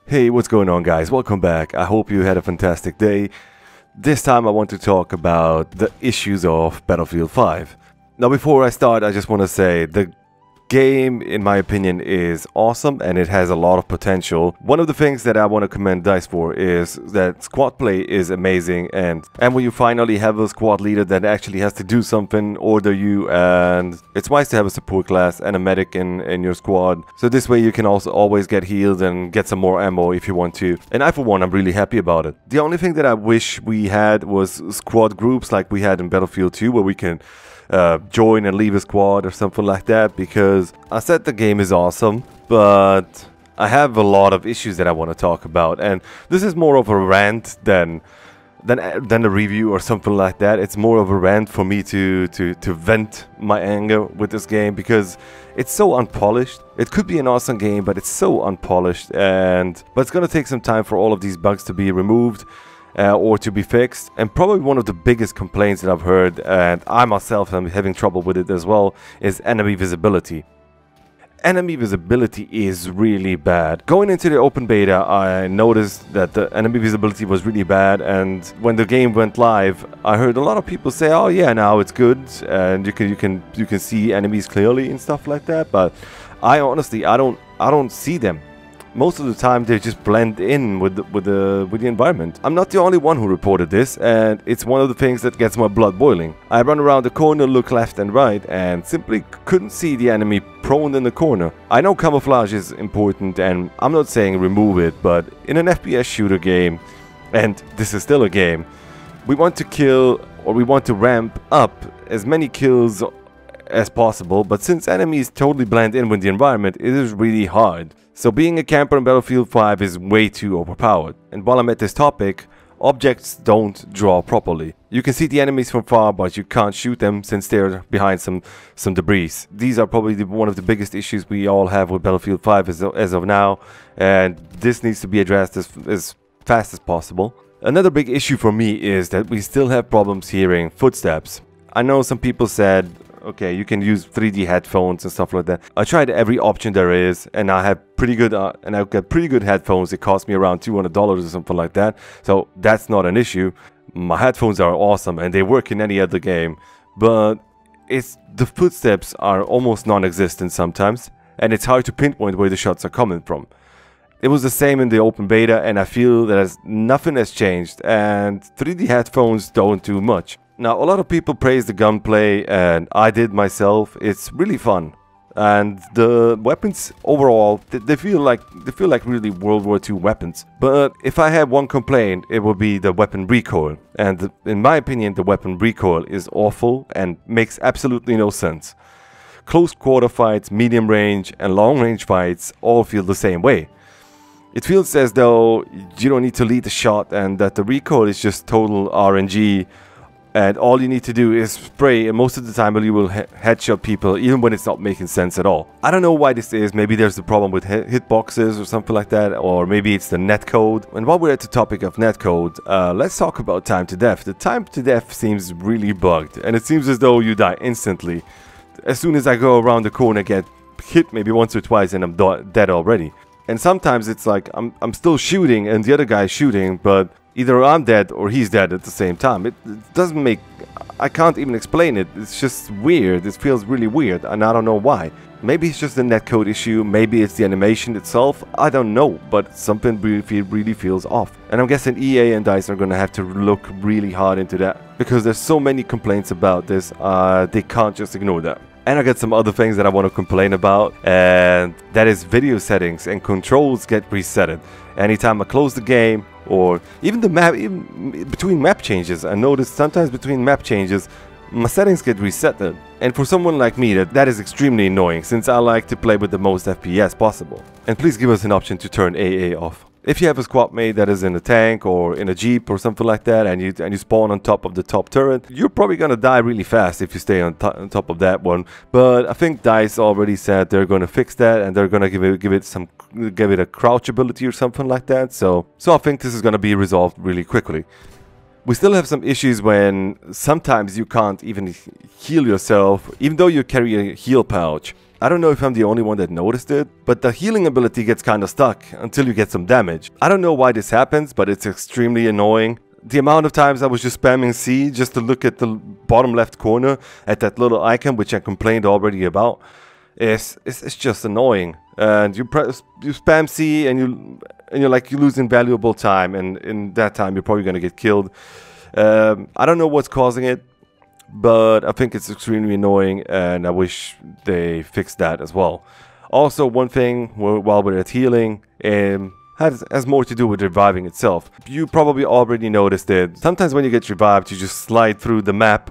Hey, what's going on, guys? Welcome back. I hope you had a fantastic day. This time I want to talk about the issues of Battlefield 5. Now, before I start, I just want to say the game, in my opinion, is awesome and it has a lot of potential. One of the things that I want to commend DICE for is that squad play is amazing, and when you finally have a squad leader that actually has to do something, order you, and it's nice to have a support class and a medic in your squad. So this way you can also always get healed and get some more ammo if you want to. And I, for one, I'm really happy about it. The only thing that I wish we had was squad groups like we had in Battlefield 2, where we can join and leave a squad or something like that, because I said the game is awesome, but I have a lot of issues that I want to talk about, and this is more of a rant than a review or something like that. It's more of a rant for me to vent my anger with this game, because it's so unpolished. It could be an awesome game, but it's so unpolished, but it's gonna take some time for all of these bugs to be removed. Or to be fixed. And probably one of the biggest complaints that I've heard, and I myself am having trouble with it as well, is enemy visibility. Enemy visibility is really bad. Going into the open beta, I noticed that the enemy visibility was really bad, and when the game went live, I heard a lot of people say, "Oh yeah, now it's good, and you can see enemies clearly and stuff like that." But I honestly, I don't see them. Most of the time they just blend in with the environment. I'm not the only one who reported this, and it's one of the things that gets my blood boiling. I run around the corner, look left and right, and simply couldn't see the enemy prone in the corner. I know camouflage is important, and I'm not saying remove it, but in an FPS shooter game, and this is still a game, we want to kill, or we want to ramp up as many kills as possible, but since enemies totally blend in with the environment, it is really hard. So being a camper in Battlefield 5 is way too overpowered. And while I'm at this topic, objects don't draw properly. You can see the enemies from far, but you can't shoot them since they're behind some debris. These are probably one of the biggest issues we all have with Battlefield 5 as of now, and this needs to be addressed as fast as possible. Another big issue for me is that we still have problems hearing footsteps. I know some people said, okay, you can use 3D headphones and stuff like that. I tried every option there is, and I have pretty good, I've got pretty good headphones. It cost me around $200 or something like that, so that's not an issue. My headphones are awesome, and they work in any other game, but the footsteps are almost non-existent sometimes, and it's hard to pinpoint where the shots are coming from. It was the same in the open beta, and I feel that nothing has changed, and 3D headphones don't do much. Now, a lot of people praise the gunplay, and I did myself. It's really fun, and the weapons overall, they feel like really World War II weapons. But if I had one complaint, it would be the weapon recoil, and in my opinion, the weapon recoil is awful and makes absolutely no sense. Close quarter fights, medium range, and long range fights all feel the same way. It feels as though you don't need to lead the shot, and that the recoil is just total RNG. And all you need to do is spray, and most of the time you will headshot people, even when it's not making sense at all. I don't know why this is. Maybe there's a problem with hitboxes or something like that, or maybe it's the netcode. And while we're at the topic of netcode, let's talk about time to death. The time to death seems really bugged, and it seems as though you die instantly. As soon as I go around the corner, get hit maybe once or twice, and I'm dead already. And sometimes it's like I'm still shooting and the other guy's shooting, but either I'm dead or he's dead at the same time. It doesn't make... I can't even explain it. It's just weird. It feels really weird, and I don't know why. Maybe it's just a netcode issue, maybe it's the animation itself, I don't know, but something really feels off. And I'm guessing EA and DICE are gonna have to look really hard into that, because there's so many complaints about this, they can't just ignore that. And I got some other things that I want to complain about, and that is video settings and controls get resetted. Anytime I close the game, or even the map, even between map changes, I notice sometimes between map changes, my settings get resetted. And for someone like me, that is extremely annoying, since I like to play with the most FPS possible. And please give us an option to turn AA off. If you have a squad mate that is in a tank or in a jeep or something like that, and you spawn on top of the top turret, you're probably gonna die really fast if you stay on top of that one. But I think DICE already said they're gonna fix that, and they're gonna give it a crouch ability or something like that. So I think this is gonna be resolved really quickly. We still have some issues when sometimes you can't even heal yourself, even though you carry a heal pouch. I don't know if I'm the only one that noticed it, but the healing ability gets kinda stuck until you get some damage. I don't know why this happens, but it's extremely annoying. The amount of times I was just spamming C just to look at the bottom left corner at that little icon, which I complained already about, it's just annoying. And you spam C and you're like, you're losing valuable time, and in that time you're probably gonna get killed. I don't know what's causing it, but I think it's extremely annoying, and I wish they fixed that as well. Also, one thing while we're at healing, has more to do with reviving itself. You probably already noticed it. Sometimes when you get revived, you just slide through the map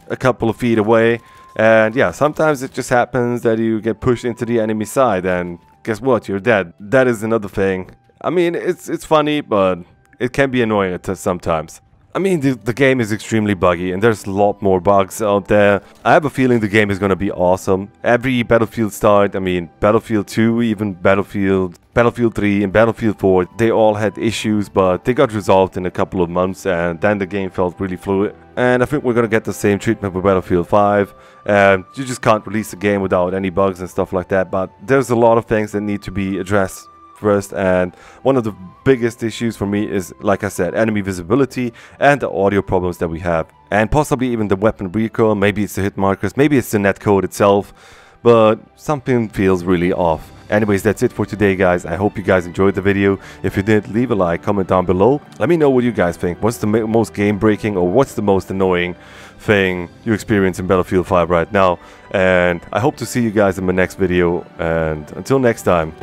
a couple of feet away, and yeah, sometimes it just happens that you get pushed into the enemy side, and guess what? You're dead. That is another thing. I mean, it's funny, but it can be annoying at sometimes. I mean, the game is extremely buggy, and there's a lot more bugs out there. I have a feeling the game is gonna be awesome. Every Battlefield start, I mean, Battlefield 2, even Battlefield 3, and Battlefield 4, they all had issues, but they got resolved in a couple of months, and then the game felt really fluid. And I think we're gonna get the same treatment with Battlefield 5. You just can't release the game without any bugs and stuff like that, but there's a lot of things that need to be addressed first, and one of the biggest issues for me is, like I said, enemy visibility and the audio problems that we have, and possibly even the weapon recoil. Maybe it's the hit markers, maybe it's the netcode itself, but something feels really off. Anyways, that's it for today, guys. I hope you guys enjoyed the video. If you did, leave a like, comment down below. Let me know what you guys think. What's the most game breaking, or what's the most annoying thing you experience in Battlefield 5 right now? And I hope to see you guys in my next video, and until next time.